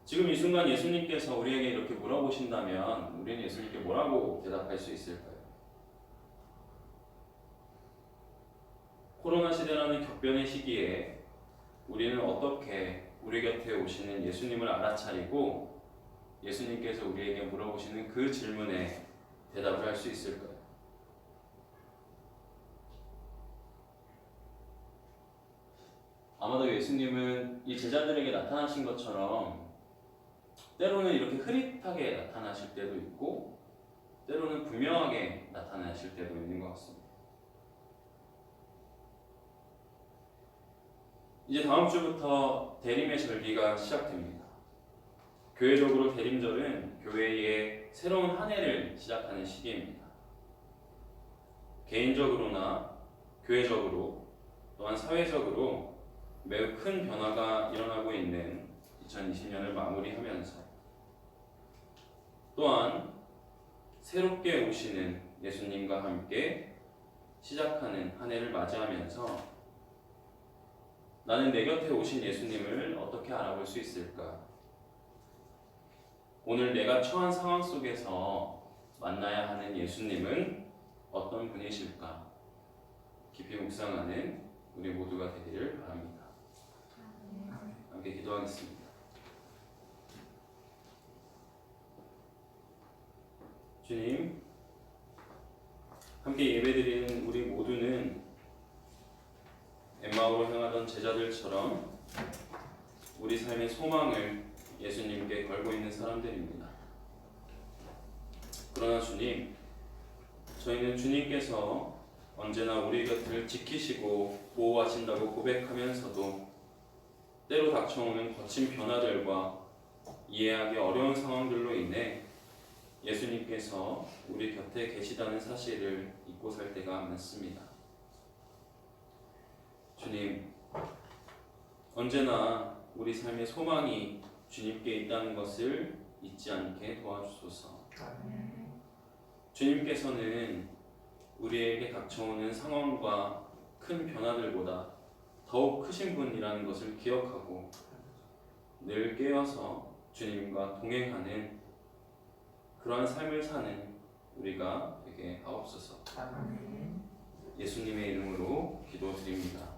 지금 이 순간 예수님께서 우리에게 이렇게 물어보신다면 우리는 예수님께 뭐라고 대답할 수 있을까요? 코로나 시대라는 격변의 시기에 우리는 어떻게 우리 곁에 오시는 예수님을 알아차리고 예수님께서 우리에게 물어보시는 그 질문에 대답을 할 수 있을까요? 아마도 예수님은 이 제자들에게 나타나신 것처럼 때로는 이렇게 흐릿하게 나타나실 때도 있고 때로는 분명하게 나타나실 때도 있는 것 같습니다. 이제 다음 주부터 대림의 절기가 시작됩니다. 교회적으로 대림절은 교회의 새로운 한 해를 시작하는 시기입니다. 개인적으로나 교회적으로 또한 사회적으로 매우 큰 변화가 일어나고 있는 2020년을 마무리하면서 또한 새롭게 오시는 예수님과 함께 시작하는 한 해를 맞이하면서 나는 내 곁에 오신 예수님을 어떻게 알아볼 수 있을까? 오늘 내가 처한 상황 속에서 만나야 하는 예수님은 어떤 분이실까? 깊이 묵상하는 우리 모두가 되기를 바랍니다. 함께 기도하겠습니다. 주님, 함께 예배드리는 우리 모두는 엠마오로 향하던 제자들처럼 우리 삶의 소망을 예수님께 걸고 있는 사람들입니다. 그러나 주님, 저희는 주님께서 언제나 우리 곁을 지키시고 보호하신다고 고백하면서도 때로 닥쳐오는 거친 변화들과 이해하기 어려운 상황들로 인해 예수님께서 우리 곁에 계시다는 사실을 잊고 살 때가 많습니다. 주님, 언제나 우리 삶의 소망이 주님께 있다는 것을 잊지 않게 도와주소서. 주님께서는 우리에게 닥쳐오는 상황과 큰 변화들보다 더욱 크신 분이라는 것을 기억하고 늘 깨어서 주님과 동행하는 그러한 삶을 사는 우리가 되게 하옵소서. 예수님의 이름으로 기도드립니다.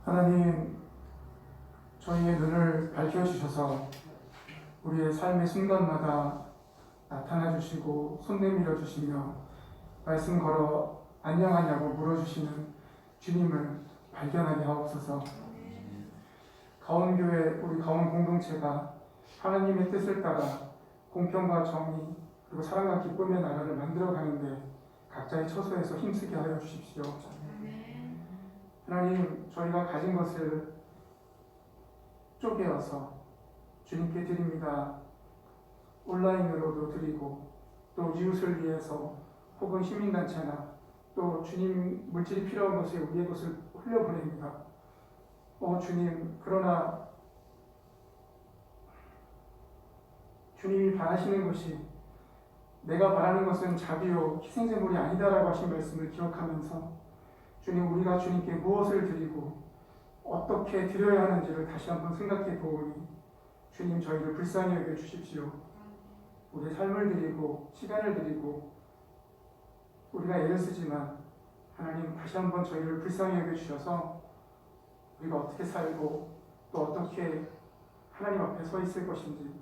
하나님, 저희의 눈을 밝혀주셔서 우리의 삶의 순간마다 나타나주시고 손 내밀어 주시며 말씀 걸어 안녕하냐고 물어주시는 주님을 발견하게 하옵소서. 가온교회, 우리 가온 공동체가 하나님의 뜻을 따라 공평과 정의 그리고 사랑과 기쁨의 나라를 만들어가는데 각자의 처소에서 힘쓰게 하여 주십시오. 하나님, 저희가 가진 것을 쪼개어서 주님께 드립니다. 온라인으로도 드리고 또 이웃을 위해서 혹은 시민단체나 또 주님 물질이 필요한 것에 우리의 것을 흘려보냅니다. 주님, 그러나 주님이 바라시는 것이 내가 바라는 것은 자비요 희생제물이 아니다라고 하신 말씀을 기억하면서 주님, 우리가 주님께 무엇을 드리고 어떻게 드려야 하는지를 다시 한번 생각해 보오니 주님, 저희를 불쌍히 여겨 주십시오. 우리의 삶을 드리고 시간을 드리고 우리가 애를 쓰지만 하나님, 다시 한번 저희를 불쌍히 여겨 주셔서 우리가 어떻게 살고 또 어떻게 하나님 앞에 서 있을 것인지,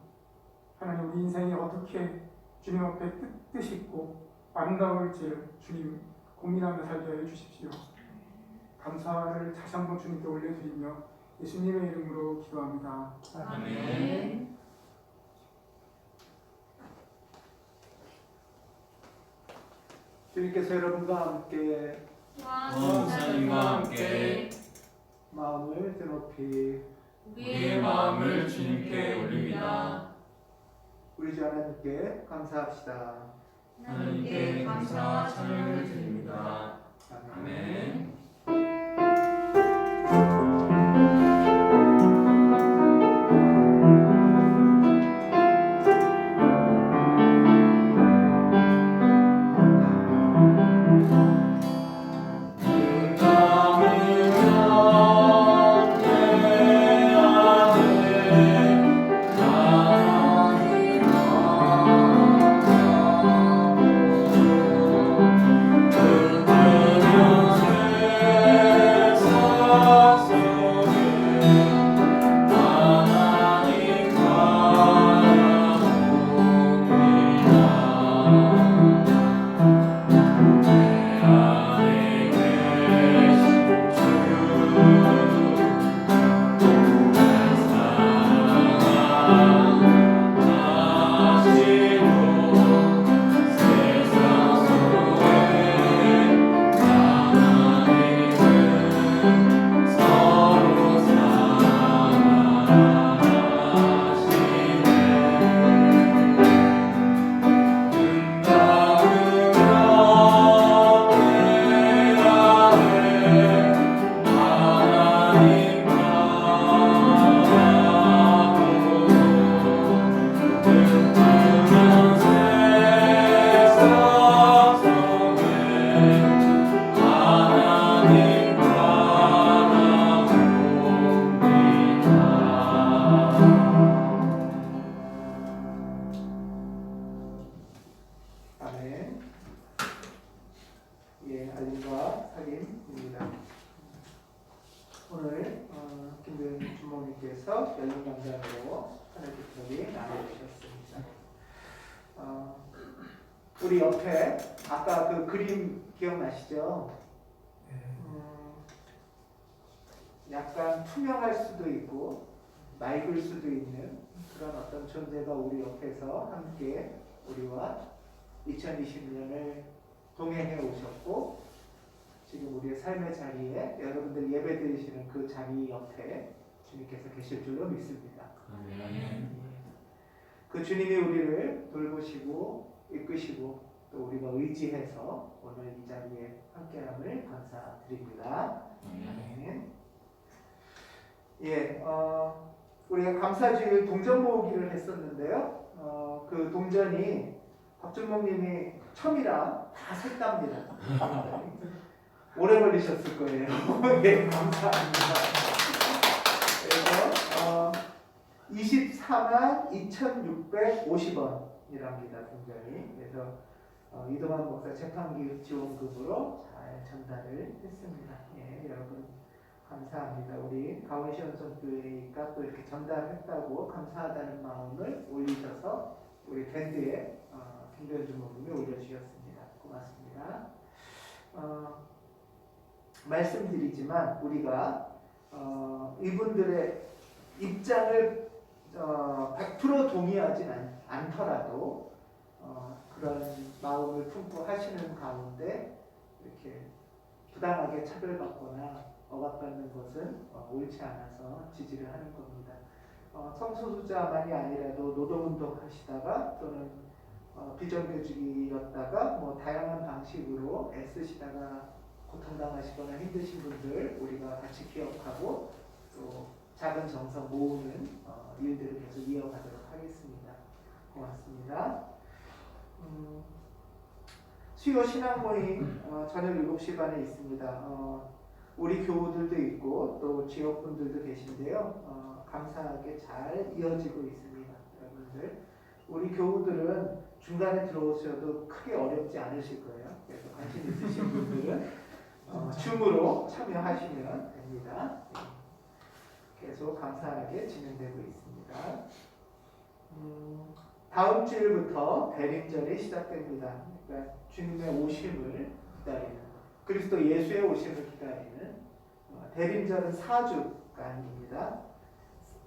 하나님 우리 인생이 어떻게 주님 앞에 뜻있고 아름다울지를 주님 고민하며 살게 하여 주십시오. 감사를 다시 한번 주님께 올려드리며 예수님의 이름으로 기도합니다. 아멘. 주님께서 여러분과 함께 원사님과 함께 마음을 드높이 우리의 마음을 주님께 올립니다. 우리 주 하나님께 감사합시다. 하나님께 감사와 찬양을 드립니다. 아멘. 주 알림과 사귐입니다. 오늘 김도현 주목님께서 열린 강단으로 하늘 기표를 나눠주셨습니다. 우리 옆에 아까 그 그림 기억나시죠? 약간 투명할 수도 있고 맑을 수도 있는 그런 어떤 존재가 우리 옆에서 함께 우리와 2020년을 동행해 오셨고 지금 우리의 삶의 자리에 여러분들 예배 드리시는 그 자리 옆에 주님께서 계실 줄로 믿습니다. 그 주님이 우리를 돌보시고 이끄시고 또 우리가 의지해서 오늘 이 자리에 함께함을 감사드립니다. 아멘. 예, 우리가 감사주일 동전 모으기를 했었는데요. 그 동전이 박준목님이 처음이라 다 샜답니다. 오래 걸리셨을 거예요. 예, 감사합니다. 그래서 24만 2,650원이랍니다. 동전이. 그래서 이동환 목사 재판기획 지원금으로 잘 전달을 했습니다. 예, 여러분 감사합니다. 우리 가원시원성교회가 또 이렇게 전달했다고 감사하다는 마음을 올리셔서 우리 밴드에 김도현 주목님이 올려주셨습니다. 고맙습니다. 말씀드리지만 우리가 이분들의 입장을 100% 동의하진 않더라도 그런 마음을 품고 하시는 가운데 이렇게 부당하게 차별받거나 억압받는 것은 옳지 않아서 지지를 하는 겁니다. 성소수자만이 아니라도 노동운동 하시다가 또는 비정규직이었다가 뭐 다양한 방식으로 애쓰시다가 고통당하시거나 힘드신 분들 우리가 같이 기억하고 또 작은 정성 모으는 일들을 계속 이어가도록 하겠습니다. 고맙습니다. 수요 신앙 모임 저녁 7시 반에 있습니다. 우리 교우들도 있고 또 지역분들도 계신데요. 감사하게 잘 이어지고 있습니다. 여러분들 우리 교우들은 중간에 들어오셔도 크게 어렵지 않으실 거예요. 그래서 관심 있으신 분들은 줌으로 참여하시면 됩니다. 계속 감사하게 진행되고 있습니다. 다음 주일부터 대림절이 시작됩니다. 그러니까 주님의 오심을 기다리는 그리스도 예수의 오심을 기다리는 대림절은 4주간입니다.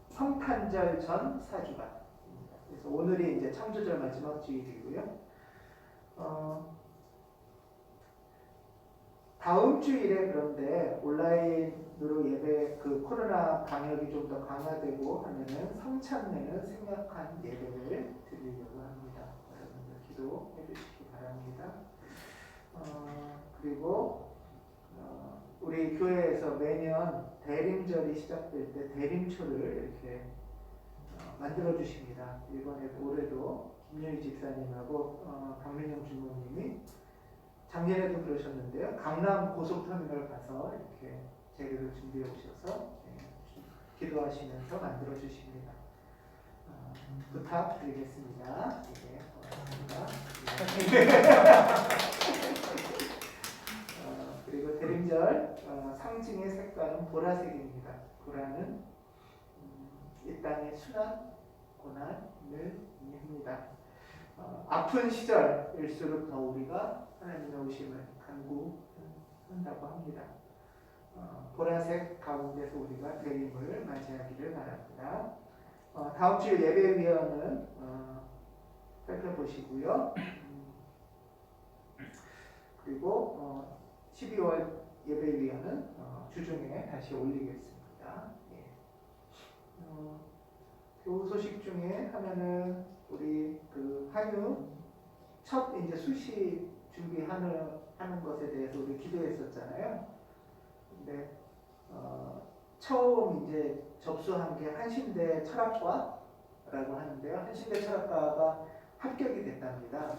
성탄절 전 4주간. 그래서 오늘이 이제 창조절 마지막 주일이고요. 다음 주일에 그런데 온라인으로 예배 그 코로나 방역이 좀 더 강화되고 하면은 성찬내는 생략한 예배를 드리려고 합니다. 여러분들 기도해 주시기 바랍니다. 그리고 우리 교회에서 매년 대림절이 시작될 때 대림초를 이렇게 만들어 주십니다. 이번에도 올해도 김유희 집사님하고 박민영 주무님이 작년에도 그러셨는데요. 강남 고속터미널 가서 이렇게 재료를 준비해 오셔서 기도하시면서 만들어 주십니다. 부탁드리겠습니다. 네, 고맙습니다. 그리고 대림절 상징의 색깔은 보라색입니다. 보라는 이 땅의 순환, 고난을 의미합니다. 아픈 시절일수록 더 우리가 하나님의 오심을 간구한다고 합니다. 보라색 가운데서 우리가 대림을 맞이하기를 바랍니다. 다음 주 예배위원은 살펴보시고요. 그리고 12월 예배위원은 주중에 다시 올리겠습니다. 예. 교우 소식 중에 하나는 우리 그 한유 첫 이제 수시 준비하는 것에 대해서 우리 기도했었잖아요. 근데 처음 이제 접수한 게 한신대 철학과라고 하는데요. 한신대 철학과가 합격이 됐답니다.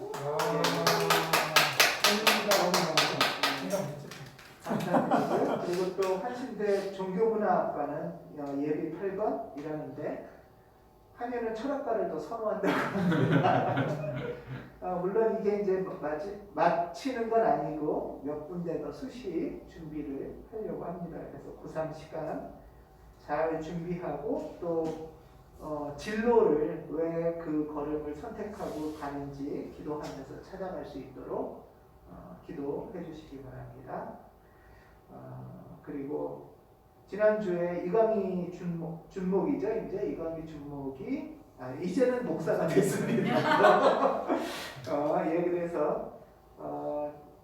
감사드리고요. 그리고 또 한신대 종교문화학과는 예비 8번이라는데 한여는 철학과를 더 선호한다고 합니다. 물론 이게 이제 마치는 건 아니고 몇 군데 더 수시 준비를 하려고 합니다. 그래서 고3 시간 잘 준비하고 또 진로를 왜 그 걸음을 선택하고 가는지 기도하면서 찾아갈 수 있도록 기도해 주시기 바랍니다. 그리고 지난주에 이광희 준목이죠. 이제 이광희 준목이 이제는 목사가 됐습니다. 예, 그래서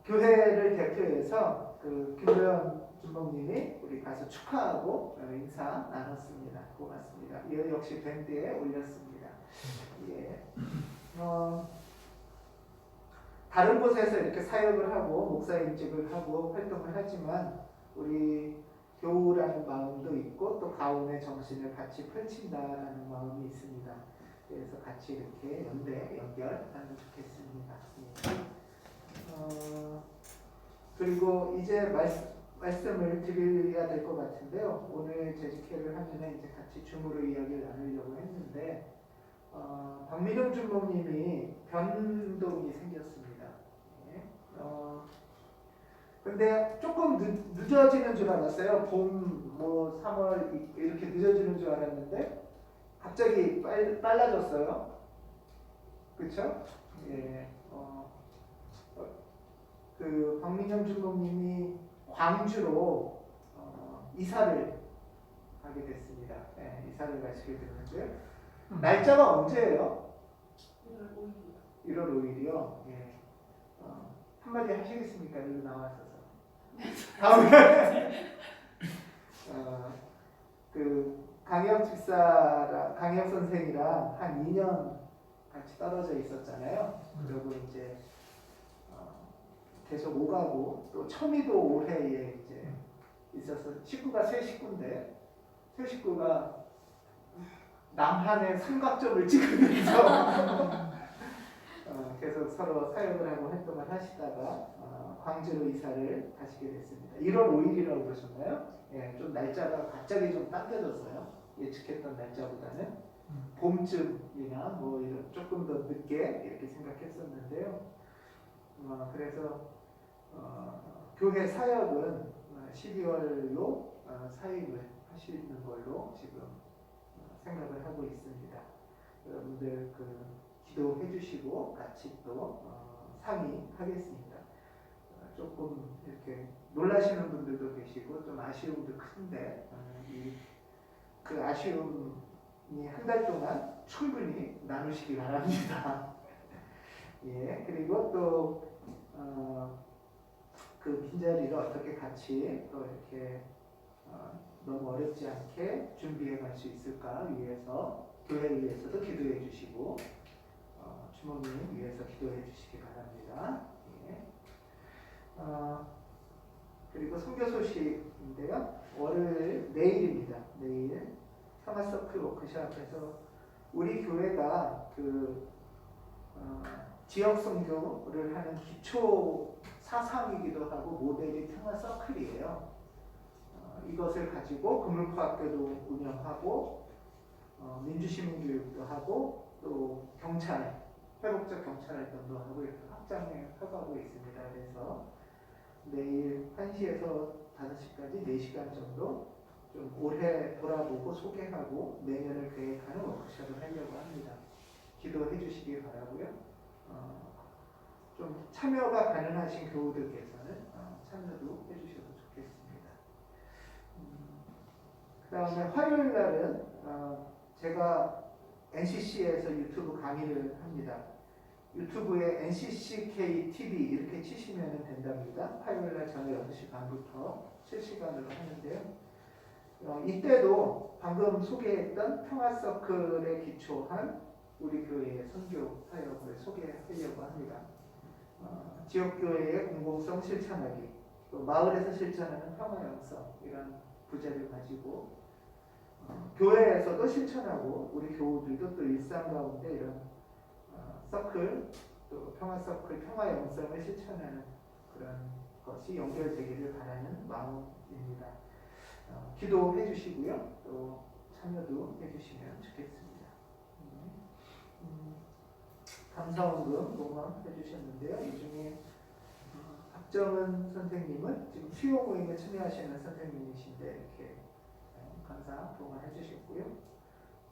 교회를 대표해서 그 김도현 준목님이 우리 가서 축하하고 인사 나눴습니다. 고맙습니다. 이 역시 밴드에 올렸습니다. 예. 다른 곳에서 이렇게 사역을 하고 목사 임직을 하고 활동을 하지만 우리 교우라는 마음도 있고 또 가움의 정신을 같이 펼친다라는 마음이 있습니다. 그래서 같이 이렇게 연결하면 좋겠습니다. 그리고 이제 말씀을 드려야 될 것 같은데요. 오늘 재직회를 하면 이제 같이 줌으로 이야기를 나누려고 했는데 박민영 주목님이 변동이 생겼습니다. 근데 조금 늦어지는 줄 알았어요. 봄, 3월 이렇게 늦어지는 줄 알았는데 갑자기 빨라졌어요. 그렇죠? 예. 그 박민영 주목님이 광주로 이사를 가게 됐습니다. 예, 이사를 가시게 됐는데 날짜가 언제예요? 1월 5일이요. 예. 한마디 하시겠습니까? 여기 나와서. 다음에 그 강혁 집사랑 강혁 선생이랑 한 2년 같이 떨어져 있었잖아요. 그리고 이제 계속 오가고 또 첨이도 올해에 이제 있어서 식구가 세 식구인데 세 식구가 남한의 삼각점을 찍으면서 계속 서로 사역을 하고 활동을 하시다가 광주로 이사를 가시게 됐습니다. 1월 5일이라고 그러셨나요? 예, 좀 날짜가 갑자기 좀 당겨졌어요. 예측했던 날짜보다는 봄쯤이나 뭐 이런 조금 더 늦게 이렇게 생각했었는데요. 그래서 교회 사역은 12월로 사역을 하시는 걸로 지금 생각을 하고 있습니다. 여러분들 기도해 주시고 같이 또 상의하겠습니다. 조금 이렇게 놀라시는 분들도 계시고 좀 아쉬움도 큰데 그 아쉬움이 한 달 동안 충분히 나누시기 바랍니다. 예, 그리고 또 그 빈자리를 어떻게 같이 또 이렇게 너무 어렵지 않게 준비해 갈 수 있을까 위해서 교회를 위해서도 기도해 주시고 주모님 위해서 기도해 주시기 바랍니다. 예. 그리고 선교 소식인데요. 월요일 내일입니다. 내일 평화서클 워크숍에서 우리 교회가 지역 선교를 하는 기초 사상이기도 하고 모델이 평화서클이에요. 이것을 가지고 금물포학교도 운영하고 민주시민교육도 하고 또 경찰, 회복적 경찰활동도 하고 이렇게 확장해 가고 있습니다. 그래서 내일 1시에서 5시까지 4시간 정도 좀 올해 돌아보고 소개하고 내년을 계획하는 워크숍을 하려고 합니다. 기도해 주시기 바라고요. 좀 참여가 가능하신 교우들께서는 참여도 해주셔도 좋겠습니다. 그 다음에 화요일 날은 제가 NCC에서 유튜브 강의를 합니다. 유튜브에 NCCK TV 이렇게 치시면 된답니다. 화요일 날 저녁 6시 반부터 실시간으로 하는데요. 이때도 방금 소개했던 평화서클에 기초한 우리 교회의 선교 사역을 소개하려고 합니다. 지역교회의 공공성 실천하기, 또 마을에서 실천하는 평화영성 이런 부제를 가지고 교회에서도 실천하고 우리 교우들도 또 일상 가운데 이런 서클, 또 평화서클, 평화영성을 실천하는 그런 것이 연결되기를 바라는 마음입니다. 기도해 주시고요. 또 참여도 해 주시면 좋겠습니다. 감사원금 농원해 주셨는데요. 이 중에 박정은 선생님은 지금 수요 모임에 참여하시는 선생님이신데 이렇게 감사 동원해 주셨고요.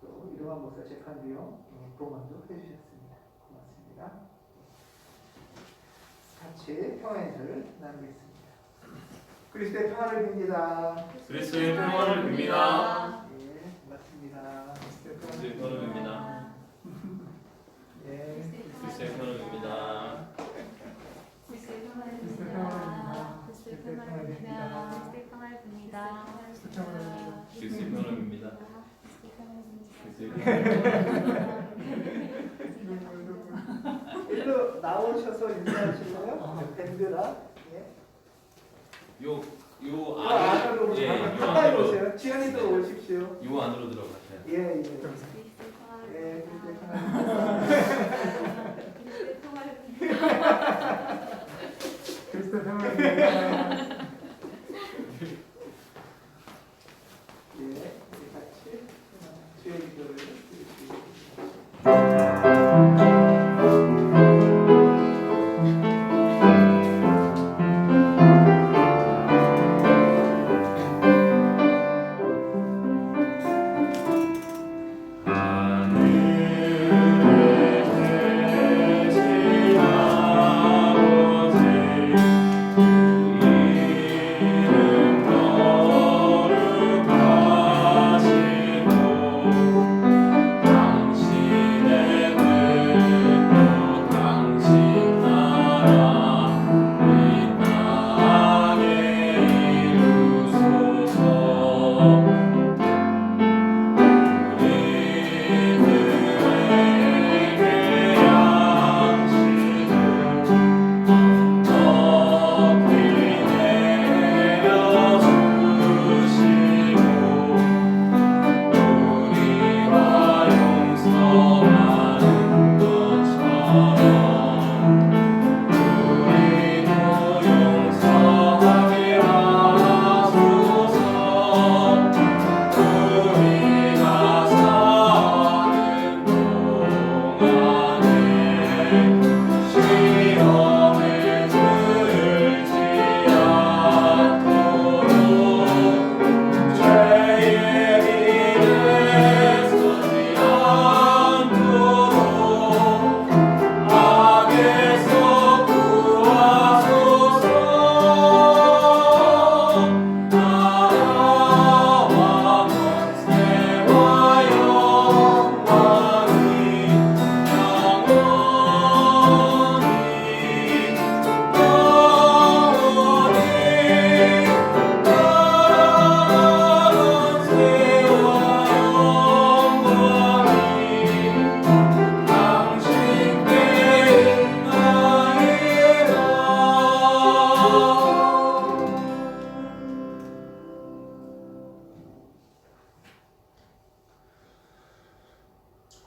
또 이동환 목사 재판비용 동원도 해주셨습니다. 고맙습니다. 같이 평안인사를 나누겠습니다. 그리스도의 평안을 빕니다. 그리스도의 평안을 빕니다. 예, 고맙습니다. 그리스도의 평안을 빕니다. 예. 그리스도의 평안을 빕니다. 그리스도의 평안을 그리스도의 빕니다. 평안을 그리스도의 평안을 빕니다. 그리스도의 평안을 빕니다. 그리스도의 평안을 빕니다. 일로 나오셔서 인사하실래요? 밴드라. 예. 요 안으로 예, 요 가까이 안으로 오세요. 지연이도 오십시오. 요 안으로 들어가세요. 예, 예. 그리스도의 평안을 예, 그리스도 평안입니다. 예, 우리 같이 주의 기도를 드리겠습니다.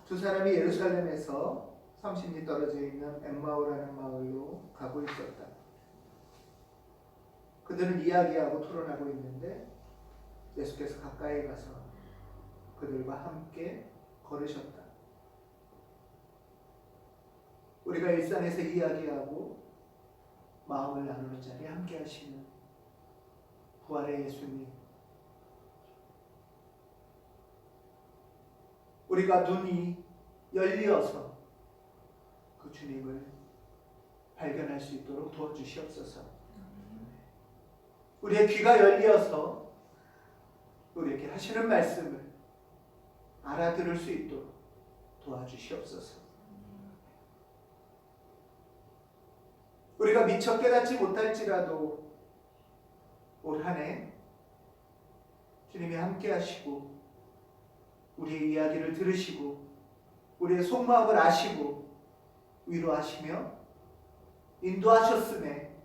두 사람이 예루살렘에서 30리 떨어져 있는 엠마오라는 마을로 가고 있었다. 그들은 이야기하고 토론하고 있는데 예수께서 가까이 가서 그들과 함께 걸으셨다. 우리가 일상에서 이야기하고 마음을 나누는 자리에 함께 하시는 부활의 예수님, 우리가 눈이 열리어서 그 주님을 발견할 수 있도록 도와주시옵소서. 우리의 귀가 열리어서 우리에게 하시는 말씀을 알아들을 수 있도록 도와주시옵소서. 우리가 미처 깨닫지 못할지라도 올 한 해 주님이 함께 하시고 우리의 이야기를 들으시고 우리의 속마음을 아시고 위로하시며 인도하셨음에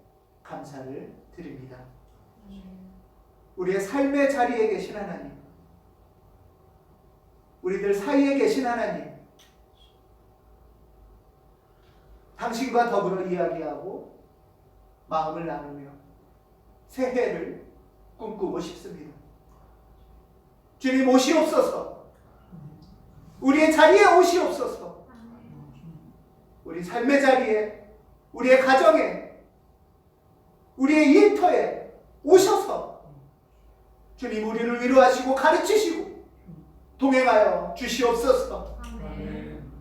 감사를 드립니다. 우리의 삶의 자리에 계신 하나님, 우리들 사이에 계신 하나님, 당신과 더불어 이야기하고 마음을 나누며 새해를 꿈꾸고 싶습니다. 주님 오시옵소서. 우리의 자리에 오시옵소서. 우리 삶의 자리에, 우리의 가정에, 우리의 일터에 오셔서 주님 우리를 위로하시고 가르치시고 동행하여 주시옵소서. 아멘.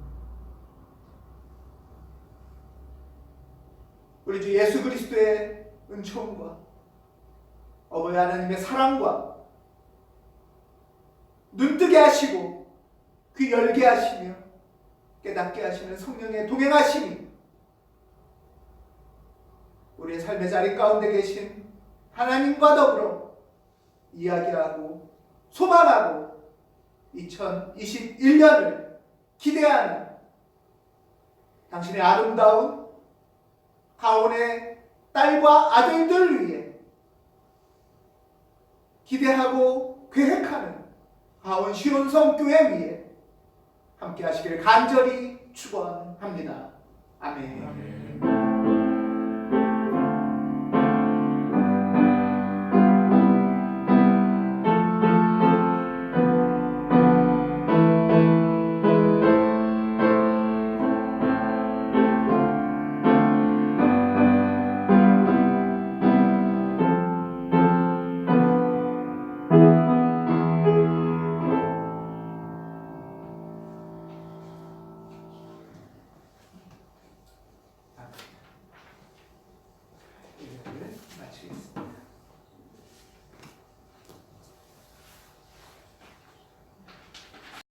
우리 주 예수 그리스도의 은총과 어버이 하나님의 사랑과 눈뜨게 하시고 귀 열게 하시며 깨닫게 하시는 성령의 동행하심이 우리의 삶의 자리 가운데 계신 하나님과 더불어 이야기하고 소망하고 2021년을 기대하는 당신의 아름다운 가온의 딸과 아들들 위해 기대하고 계획하는 가온 시온성 교회 위에 함께 하시길 간절히 축원합니다. 아멘.